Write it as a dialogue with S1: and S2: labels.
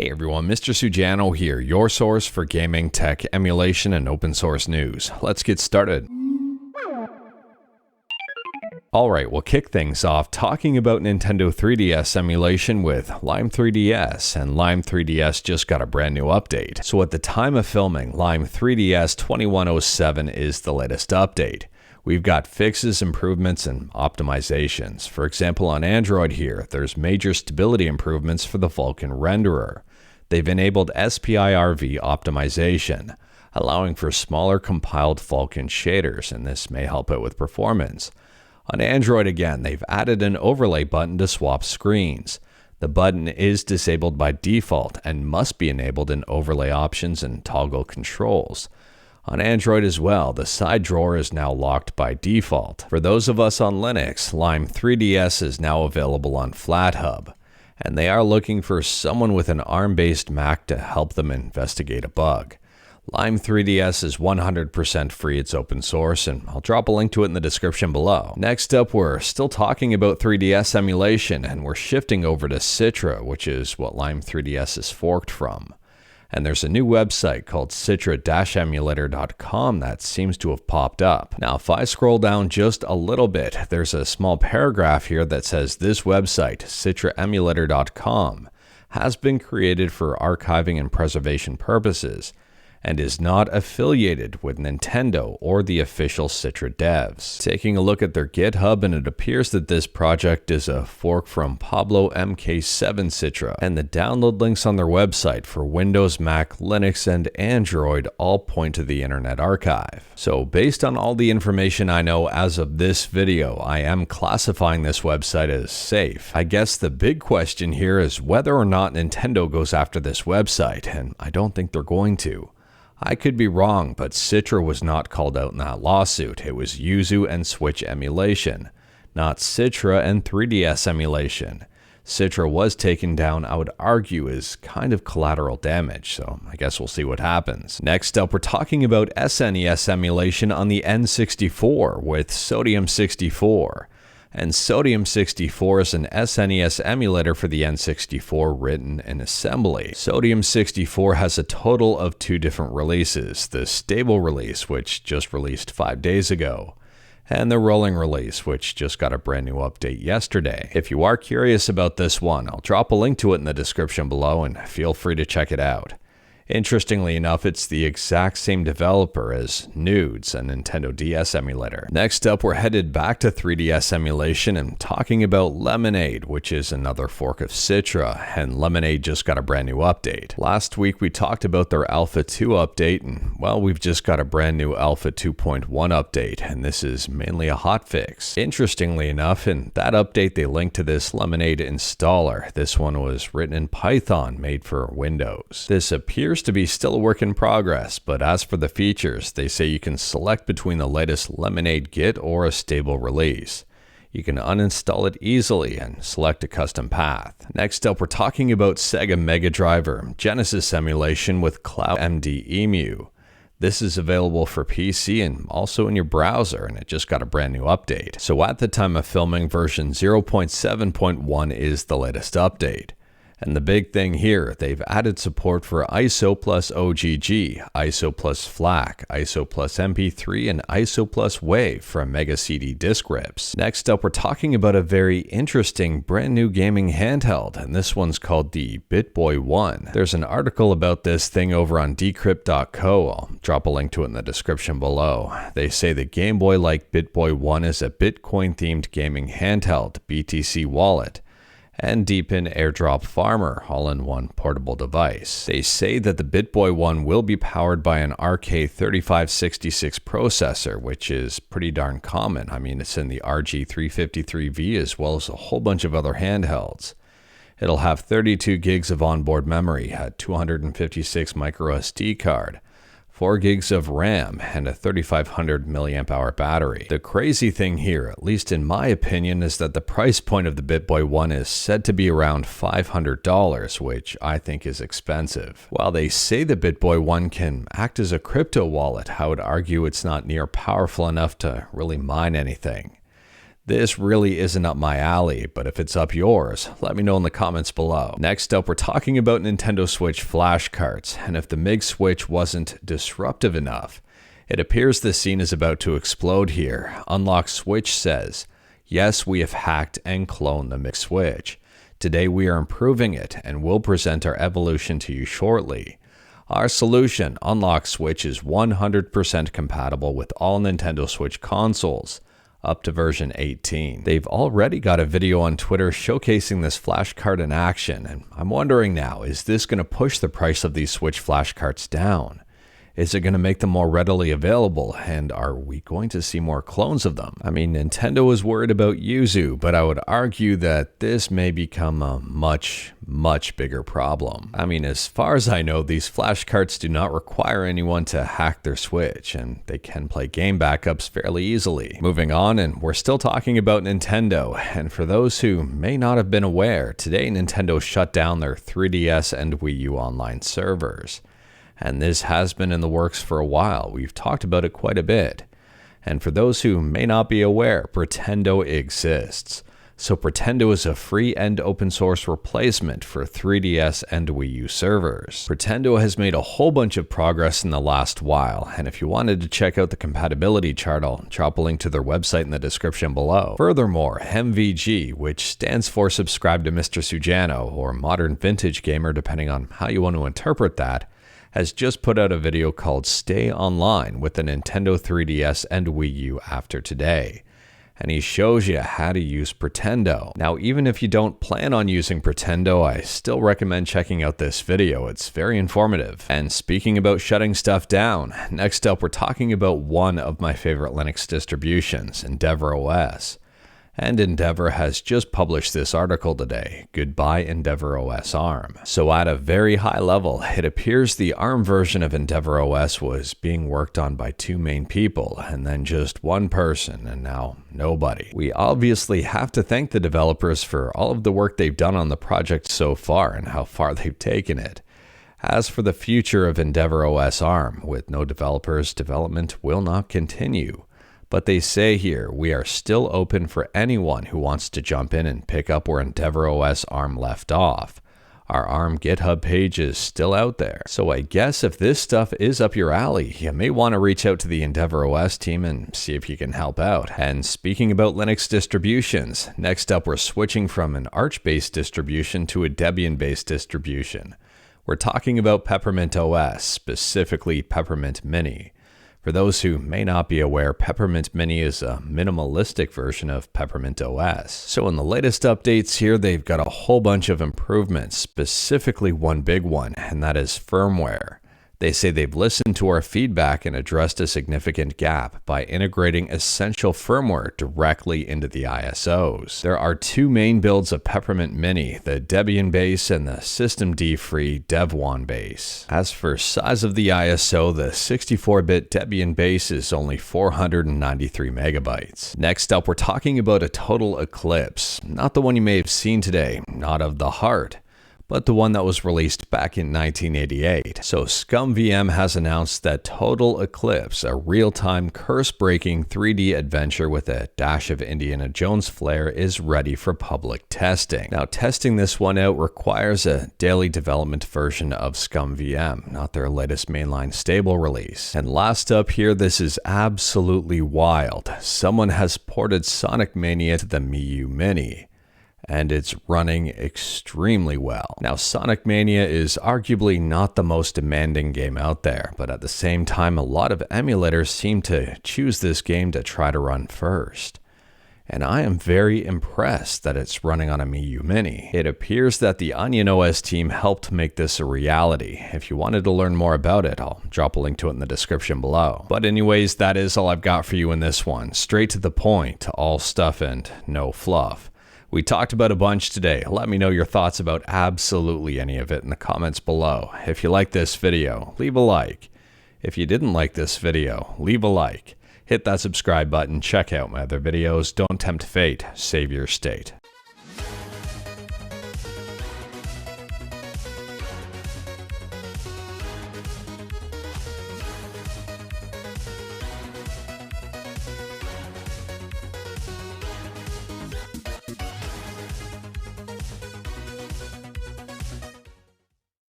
S1: Hey everyone, Mr. Sujano here, your source for gaming, tech, emulation, and open source news. Let's get started. Alright, we'll kick things off talking about Nintendo 3DS emulation with Lime3DS, and Lime3DS just got a brand new update. So at the time of filming, Lime3DS 2107 is the latest update. We've got fixes, improvements, and optimizations. For example, on Android here, there's major stability improvements for the Vulkan renderer. They've enabled SPIRV optimization, allowing for smaller compiled Vulkan shaders, and this may help out with performance. On Android again, they've added an overlay button to swap screens. The button is disabled by default and must be enabled in overlay options and toggle controls. On Android as well, the side drawer is now locked by default. For those of us on Linux, Lime3DS is now available on FlatHub, and they are looking for someone with an ARM-based Mac to help them investigate a bug. Lime3DS is 100% free, it's open source, and I'll drop a link to it in the description below. Next up, we're still talking about 3DS emulation, and we're shifting over to Citra, which is what Lime3DS is forked from. And there's a new website called Citra-emulator.com that seems to have popped up. Now, if I scroll down just a little bit, there's a small paragraph here that says this website, Citra-emulator.com, has been created for archiving and preservation purposes, and is not affiliated with Nintendo or the official Citra devs. Taking a look at their GitHub, and it appears that this project is a fork from Pablo MK7 Citra, and the download links on their website for Windows, Mac, Linux, and Android all point to the Internet Archive. So based on all the information I know as of this video, I am classifying this website as safe. I guess the big question here is whether or not Nintendo goes after this website, and I don't think they're going to. I could be wrong, but Citra was not called out in that lawsuit. It was Yuzu and Switch emulation, not Citra and 3DS emulation. Citra was taken down, I would argue, is kind of collateral damage, so I guess we'll see what happens. Next up, we're talking about SNES emulation on the N64 with Sodium64. And Sodium64 is an SNES emulator for the N64 written in assembly. Sodium64 has a total of 2 different releases, the stable release, which just released 5 days ago, and the rolling release, which just got a brand new update yesterday. If you are curious about this one, I'll drop a link to it in the description below, and feel free to check it out. Interestingly enough, it's the exact same developer as Nudes, a Nintendo DS emulator. Next up, we're headed back to 3DS emulation and talking about Lemonade, which is another fork of Citra, and Lemonade just got a brand new update. Last week, we talked about their Alpha 2 update, and well, we've just got a brand new Alpha 2.1 update, and this is mainly a hotfix. Interestingly enough, in that update, they linked to this Lemonade installer. This one was written in Python, made for Windows. This appears to be still a work in progress, but as for the features, they say you can select between the latest Lemonade Git or a stable release. You can uninstall it easily and select a custom path. Next up, we're talking about Sega Mega Drive or Genesis emulation with ClownMDemu. This is available for PC and also in your browser, and it just got a brand new update. So at the time of filming, version 0.7.1 is the latest update. And the big thing here, they've added support for ISO plus OGG, ISO plus FLAC, ISO plus MP3, and ISO plus WAV from Mega CD disc rips. Next up, we're talking about a very interesting brand new gaming handheld, and this one's called the Bitboy 1. There's an article about this thing over on decrypt.co. I'll drop a link to it in the description below. They say the Game Boy-like Bitboy 1 is a Bitcoin-themed gaming handheld, BTC wallet, and Deepin AirDrop Farmer, all-in-one portable device. They say that the Bitboy 1 will be powered by an RK3566 processor, which is pretty darn common. I mean, it's in the RG353V as well as a whole bunch of other handhelds. It'll have 32 gigs of onboard memory, a 256 micro SD card, 4 gigs of RAM, and a 3500 mAh battery. The crazy thing here, at least in my opinion, is that the price point of the Bitboy 1 is said to be around $500, which I think is expensive. While they say the Bitboy 1 can act as a crypto wallet, I would argue it's not near powerful enough to really mine anything. This really isn't up my alley, but if it's up yours, let me know in the comments below. Next up, we're talking about Nintendo Switch flash carts, and if the MIG switch wasn't disruptive enough, it appears the scene is about to explode here. Unlock Switch says, yes, we have hacked and cloned the MIG switch. Today we are improving it, and we'll present our evolution to you shortly. Our solution, Unlock Switch, is 100% compatible with all Nintendo Switch consoles, up to version 18. They've already got a video on Twitter showcasing this flash cart in action, and I'm wondering now, is this going to push the price of these Switch flash carts down? Is it going to make them more readily available, and are we going to see more clones of them? I mean, Nintendo is worried about Yuzu, but I would argue that this may become a much bigger problem. I mean, as far as I know, these flash carts do not require anyone to hack their Switch, and they can play game backups fairly easily. Moving on, and we're still talking about Nintendo, and for those who may not have been aware, today Nintendo shut down their 3DS and Wii U online servers. And this has been in the works for a while. We've talked about it quite a bit. And for those who may not be aware, Pretendo exists. So Pretendo is a free and open source replacement for 3DS and Wii U servers. Pretendo has made a whole bunch of progress in the last while, and if you wanted to check out the compatibility chart, I'll drop a link to their website in the description below. Furthermore, MVG, which stands for Subscribe to Mr. Sujano, or Modern Vintage Gamer depending on how you want to interpret that, has just put out a video called Stay Online with the Nintendo 3DS and Wii U after today. And he shows you how to use Pretendo. Now, even if you don't plan on using Pretendo, I still recommend checking out this video. It's very informative. And speaking about shutting stuff down, next up we're talking about one of my favorite Linux distributions, EndeavourOS. And Endeavor has just published this article today, Goodbye EndeavourOS ARM. So at a very high level, it appears the ARM version of EndeavourOS was being worked on by two main people, and then just one person, and now nobody. We obviously have to thank the developers for all of the work they've done on the project so far and how far they've taken it. As for the future of EndeavourOS ARM, with no developers, development will not continue. But they say here, we are still open for anyone who wants to jump in and pick up where EndeavourOS ARM left off. Our ARM GitHub page is still out there. So I guess if this stuff is up your alley, you may want to reach out to the EndeavourOS team and see if you can help out. And speaking about Linux distributions, next up we're switching from an Arch-based distribution to a Debian-based distribution. We're talking about Peppermint OS, specifically Peppermint Mini. For those who may not be aware, Peppermint Mini is a minimalistic version of Peppermint OS. So in the latest updates here, they've got a whole bunch of improvements, specifically one big one, and that is firmware. They say they've listened to our feedback and addressed a significant gap by integrating essential firmware directly into the ISOs. There are two main builds of Peppermint Mini, the Debian base and the systemd-free Dev1 base. As for size of the ISO, the 64-bit Debian base is only 493 megabytes. Next up, we're talking about a Total Eclipse, not the one you may have seen today, not of the heart, but the one that was released back in 1988. So ScummVM has announced that Total Eclipse, a real-time curse-breaking 3D adventure with a dash of Indiana Jones flair, is ready for public testing. Now, testing this one out requires a daily development version of ScummVM, not their latest mainline stable release. And last up here, this is absolutely wild. Someone has ported Sonic Mania to the Miyoo Mini, and it's running extremely well. Now, Sonic Mania is arguably not the most demanding game out there, but at the same time, a lot of emulators seem to choose this game to try to run first. And I am very impressed that it's running on a Miyoo Mini. It appears that the Onion OS team helped make this a reality. If you wanted to learn more about it, I'll drop a link to it in the description below. But anyways, that is all I've got for you in this one. Straight to the point, all stuff and no fluff. We talked about a bunch today. Let me know your thoughts about absolutely any of it in the comments below. If you like this video, leave a like. If you didn't like this video, leave a like. Hit that subscribe button, check out my other videos. Don't tempt fate, save your state.